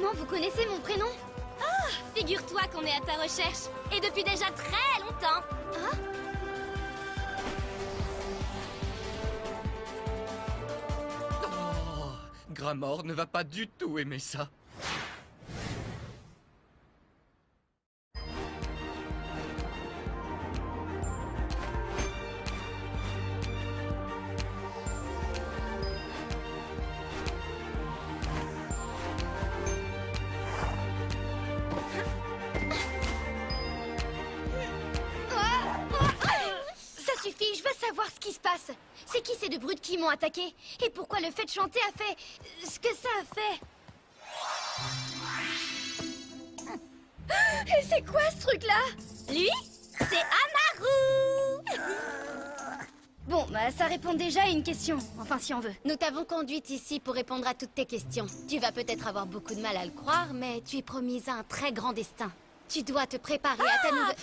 Comment vous connaissez mon prénom? Ah, figure-toi qu'on est à ta recherche. Et depuis déjà très longtemps. Hein? Oh, Gramor ne va pas du tout aimer ça. Ça suffit, je veux savoir ce qui se passe. C'est qui ces deux brutes qui m'ont attaqué? Et pourquoi le fait de chanter a fait ce que ça a fait? Et c'est quoi ce truc-là? Lui, c'est Amaru. Bon, bah ça répond déjà à une question. Enfin, si on veut. Nous t'avons conduite ici pour répondre à toutes tes questions. Tu vas peut-être avoir beaucoup de mal à le croire, mais tu es promise à un très grand destin. Tu dois te préparer à ta nouvelle...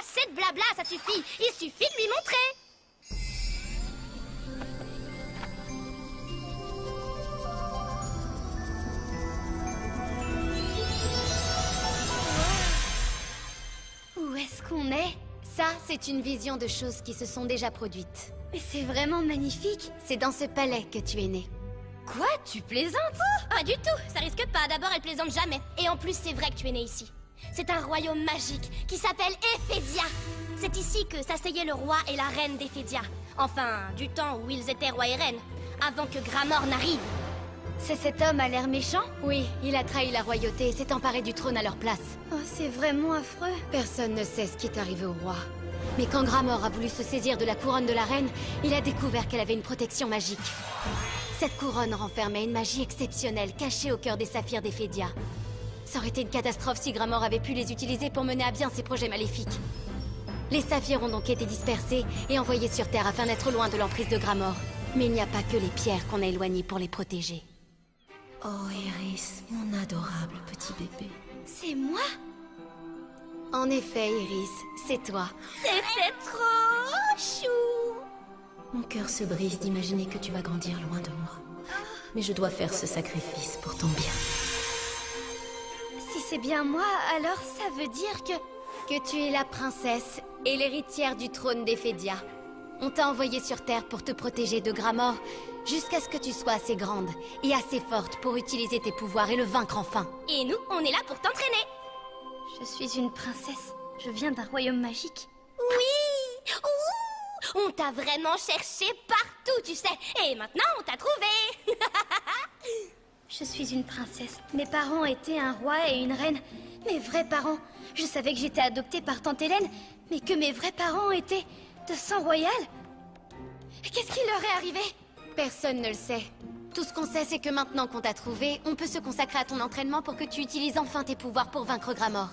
Assez de blabla, ça suffit. Il suffit de lui montrer. Où est-ce qu'on est? Ça, c'est une vision de choses qui se sont déjà produites. Mais c'est vraiment magnifique. C'est dans ce palais que tu es né. Quoi? Tu plaisantes? Pas du tout, ça risque pas. D'abord, elle plaisante jamais. Et en plus, c'est vrai que tu es né ici. C'est un royaume magique qui s'appelle Ephédia. C'est ici que s'asseyaient le roi et la reine d'Ephédia. Enfin, du temps où ils étaient roi et reine, avant que Gramor n'arrive. C'est cet homme à l'air méchant? Oui, il a trahi la royauté et s'est emparé du trône à leur place. Oh, c'est vraiment affreux. Personne ne sait ce qui est arrivé au roi. Mais quand Gramor a voulu se saisir de la couronne de la reine, il a découvert qu'elle avait une protection magique. Cette couronne renfermait une magie exceptionnelle cachée au cœur des saphirs d'Ephédia. Ça aurait été une catastrophe si Gramor avait pu les utiliser pour mener à bien ses projets maléfiques. Les saphirs ont donc été dispersés et envoyés sur Terre afin d'être loin de l'emprise de Gramor. Mais il n'y a pas que les pierres qu'on a éloignées pour les protéger. Oh, Iris, mon adorable petit bébé. C'est moi? En effet, Iris, c'est toi. C'était trop chou. Mon cœur se brise d'imaginer que tu vas grandir loin de moi. Mais je dois faire ce sacrifice pour ton bien. Si c'est bien moi, alors ça veut dire que... Que tu es la princesse et l'héritière du trône d'Ephédia. On t'a envoyé sur Terre pour te protéger de Gramor, jusqu'à ce que tu sois assez grande et assez forte pour utiliser tes pouvoirs et le vaincre enfin. Et nous, on est là pour t'entraîner. Je suis une princesse. Je viens d'un royaume magique. Oui. Ouh, on t'a vraiment cherché partout, tu sais. Et maintenant, on t'a trouvé. Je suis une princesse. Mes parents étaient un roi et une reine. Mes vrais parents. Je savais que j'étais adoptée par tante Hélène, mais que mes vrais parents étaient de sang royal. Qu'est-ce qui leur est arrivé? Personne ne le sait. Tout ce qu'on sait, c'est que maintenant qu'on t'a trouvé, on peut se consacrer à ton entraînement pour que tu utilises enfin tes pouvoirs pour vaincre Gramor.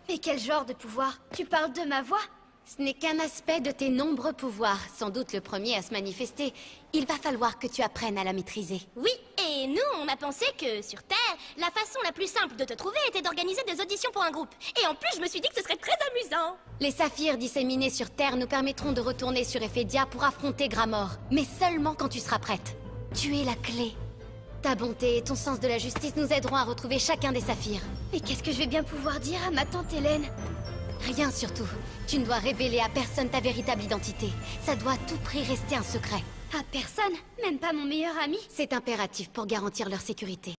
Mais quel genre de pouvoir? Tu parles de ma voix? Ce n'est qu'un aspect de tes nombreux pouvoirs, sans doute le premier à se manifester. Il va falloir que tu apprennes à la maîtriser. Oui, et nous, on a pensé que sur Terre, la façon la plus simple de te trouver était d'organiser des auditions pour un groupe. Et en plus, je me suis dit que ce serait très amusant. Les saphirs disséminés sur Terre nous permettront de retourner sur Ephédia pour affronter Gramor, mais seulement quand tu seras prête. Tu es la clé. Ta bonté et ton sens de la justice nous aideront à retrouver chacun des saphirs. Mais qu'est-ce que je vais bien pouvoir dire à ma tante Hélène? Rien surtout. Tu ne dois révéler à personne ta véritable identité. Ça doit à tout prix rester un secret. À personne? Même pas mon meilleur ami? C'est impératif pour garantir leur sécurité.